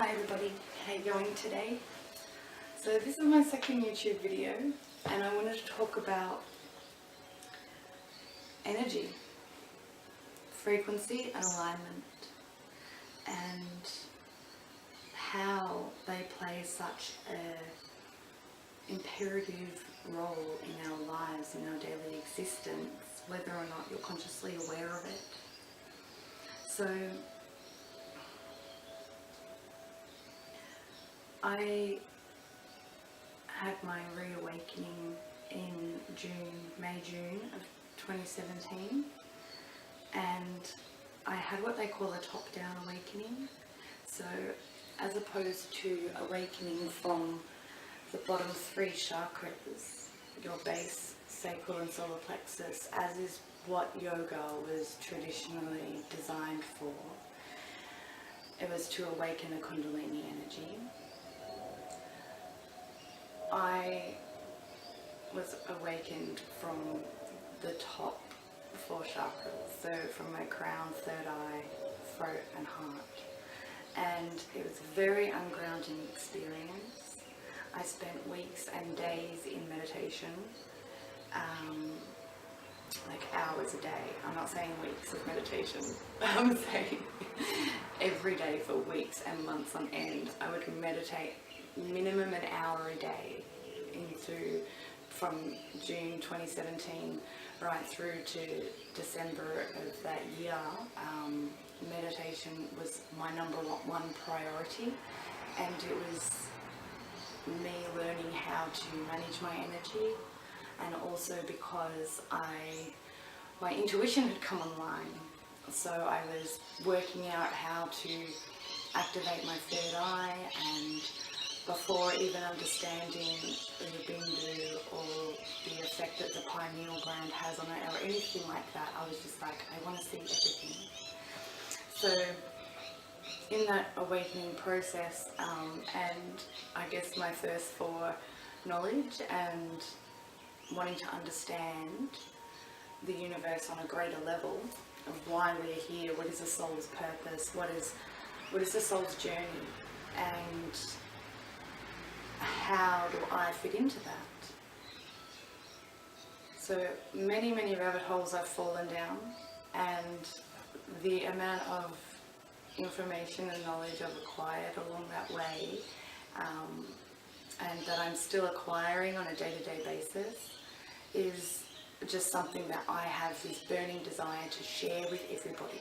Hi everybody, how you going today? So this is my second YouTube video and I wanted to talk about energy, frequency and alignment, and how they play such an imperative role in our lives, in our daily existence, whether or not you're consciously aware of it. So I had my reawakening in May-June of 2017, and I had what they call a top-down awakening. So as opposed to awakening from the bottom three chakras, your base, sacral and solar plexus, as is what yoga was traditionally designed for, it was to awaken a kundalini energy. I was awakened from the top four chakras, so from my crown, third eye, throat and heart. And it was a very ungrounding experience. I spent weeks and days in meditation, like hours a day. I'm not saying weeks of meditation, I'm saying every day for weeks and months on end. I would meditate minimum an hour a day from June 2017 right through to December of that year. Meditation was my number one priority, and it was me learning how to manage my energy, and also because my intuition had come online, so I was working out how to activate my third eye, and before even understanding the bindu or the effect that the pineal gland has on it or anything like that, I was just like, I want to see everything. So in that awakening process, and I guess my thirst for knowledge and wanting to understand the universe on a greater level of why we're here, what is the soul's purpose, what is the soul's journey, and how do I fit into that? So many rabbit holes I've fallen down, and the amount of information and knowledge I've acquired along that way, and that I'm still acquiring on a day-to-day basis, is just something that I have this burning desire to share with everybody.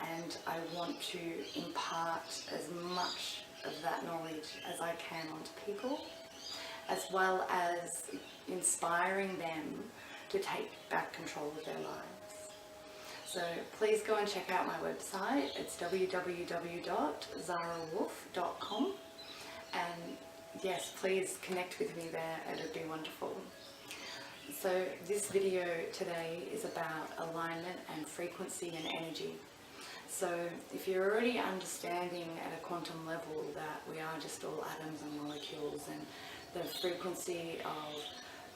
And I want to impart as much of that knowledge as I can onto people, as well as inspiring them to take back control of their lives. So please go and check out my website. It's www.zarawolf.com, and yes, please connect with me there, it'd be wonderful. So this video today is about alignment and frequency and energy. So if you're already understanding at a quantum level that we are just all atoms and molecules, and the frequency of,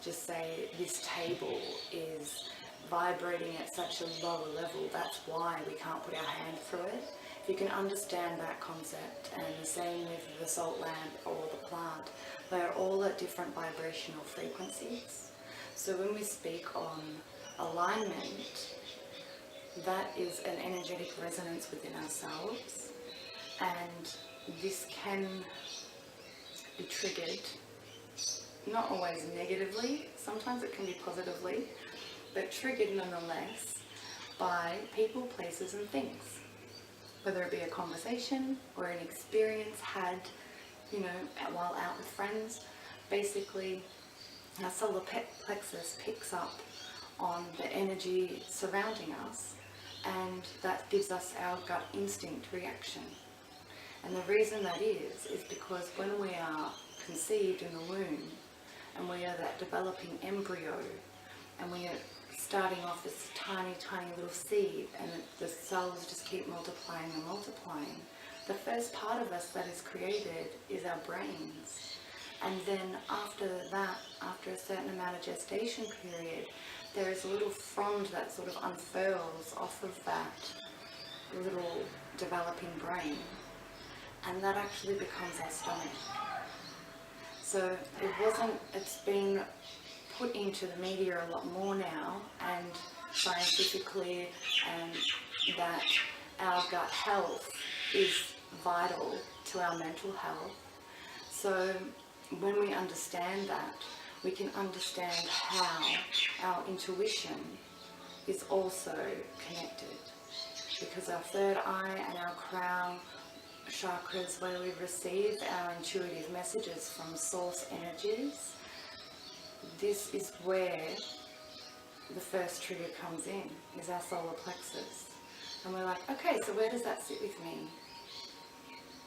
just say, this table is vibrating at such a lower level, that's why we can't put our hand through it. If you can understand that concept, and the same with the salt lamp or the plant, they're all at different vibrational frequencies. So when we speak on alignment, that is an energetic resonance within ourselves, and this can be triggered, not always negatively, sometimes it can be positively, but triggered nonetheless by people, places and things. Whether it be a conversation or an experience had, while out with friends. Basically, our solar plexus picks up on the energy surrounding us, and that gives us our gut instinct reaction. And the reason that is because when we are conceived in the womb, and we are that developing embryo, and we are starting off this tiny little seed, and the cells just keep multiplying and multiplying, the first part of us that is created is our brains. And then after that, after a certain amount of gestation period, there is a little frond that sort of unfurls off of that little developing brain, and that actually becomes our stomach. So it's been put into the media a lot more now, and scientifically, and that our gut health is vital to our mental health. So when we understand that, we can understand how our intuition is also connected. Because our third eye and our crown chakras, where we receive our intuitive messages from source energies, this is where the first trigger comes in, is our solar plexus. And we're like, okay, so where does that sit with me?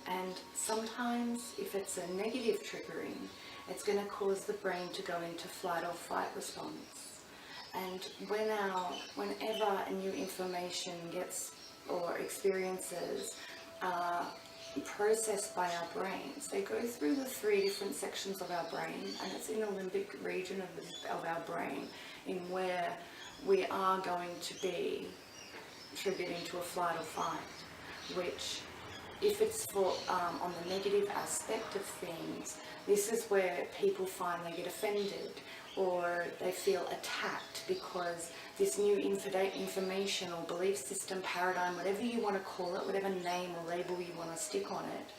And sometimes if it's a negative triggering, it's going to cause the brain to go into flight or fight response. And whenever a new information gets, or experiences, processed by our brains, they go through the 3 different sections of our brain, and it's in the limbic region of our brain, in where we are going to be triggered into a flight or fight, which, if it's for on the negative aspect of things, this is where people find they get offended, or they feel attacked because this new information or belief system, paradigm, whatever you want to call it, whatever name or label you want to stick on it,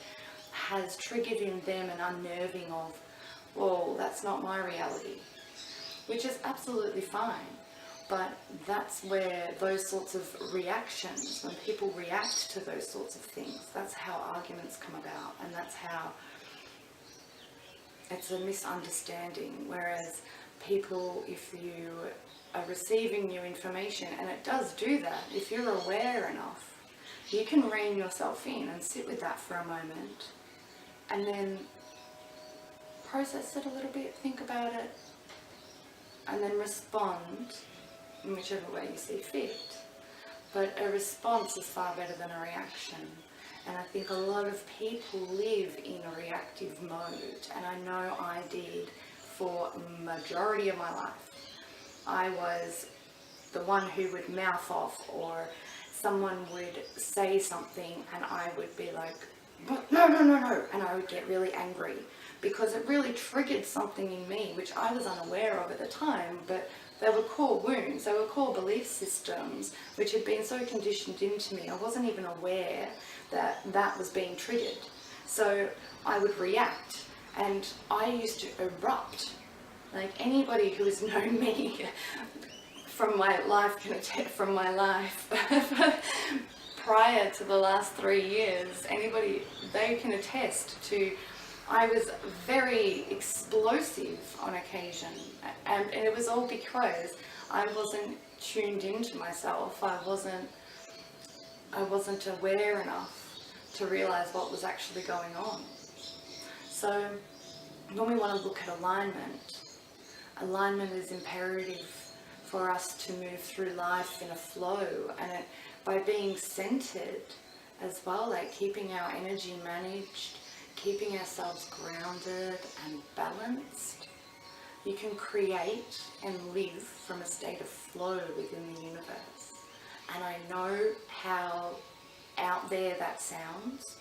has triggered in them an unnerving of, well, that's not my reality, which is absolutely fine. But that's where those sorts of reactions, when people react to those sorts of things, that's how arguments come about, and that's how it's a misunderstanding. Whereas people, if you are receiving new information, and it does do that, if you're aware enough, you can rein yourself in and sit with that for a moment, and then process it a little bit, think about it, and then respond in whichever way you see fit. But a response is far better than a reaction. And I think a lot of people live in a reactive mode, and I know I did for a majority of my life. I was the one who would mouth off, or someone would say something and I would be like, no, and I would get really angry because it really triggered something in me which I was unaware of at the time, but they were core wounds, they were core belief systems which had been so conditioned into me. I wasn't even aware that that was being triggered. So I would react, and I used to erupt. Like, anybody who has known me from my life can attest, from my life prior to the last 3 years, anybody, they can attest to, I was very explosive on occasion, and it was all because I wasn't tuned into myself. I wasn't aware enough to realize what was actually going on. So when we want to look at alignment is imperative for us to move through life in a flow, and by being centered as well, like keeping our energy managed, keeping ourselves grounded and balanced, you can create and live from a state of flow within the universe. And I know how out there that sounds,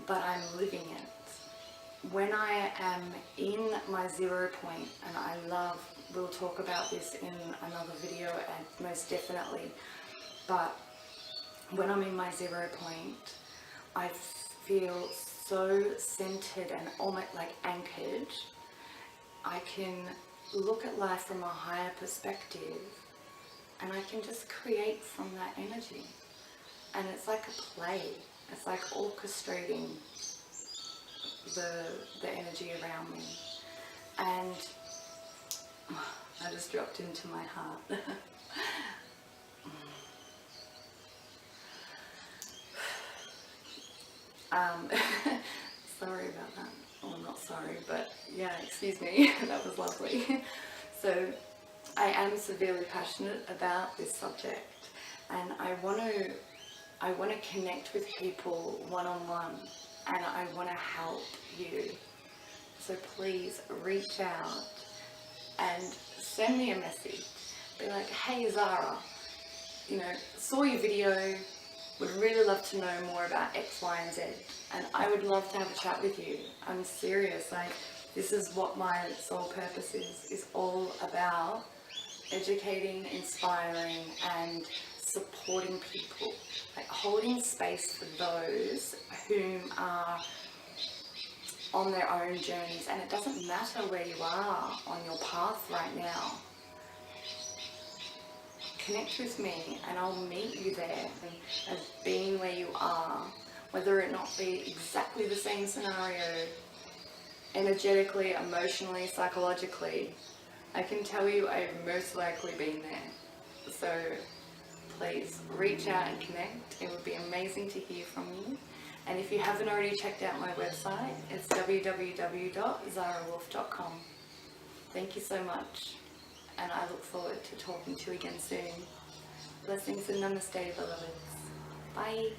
but I'm living it. When I am in my 0 point, and we'll talk about this in another video, and most definitely, but when I'm in my 0 point, I feel so centered and almost like anchored. I can look at life from a higher perspective, and I can just create from that energy. And it's like a play. It's like orchestrating the energy around me. And I just dropped into my heart. Sorry about that. Well, not sorry, but yeah, excuse me. That was lovely. So I am severely passionate about this subject, and I want to connect with people one-on-one, and I want to help you. So please reach out and send me a message. Be like, hey Zara, saw your video, would really love to know more about X, Y, and Z. And I would love to have a chat with you. I'm serious. Like, this is what my sole purpose is all about. Educating, inspiring, and supporting people. Like, holding space for those whom are on their own journeys. And it doesn't matter where you are on your path right now. Connect with me and I'll meet you there as being where you are, whether it not be exactly the same scenario, energetically, emotionally, psychologically. I can tell you I've most likely been there. So please reach out and connect. It would be amazing to hear from you. And if you haven't already checked out my website, it's www.zarawolf.com. Thank you so much. And I look forward to talking to you again soon. Blessings and namaste, beloveds. Bye.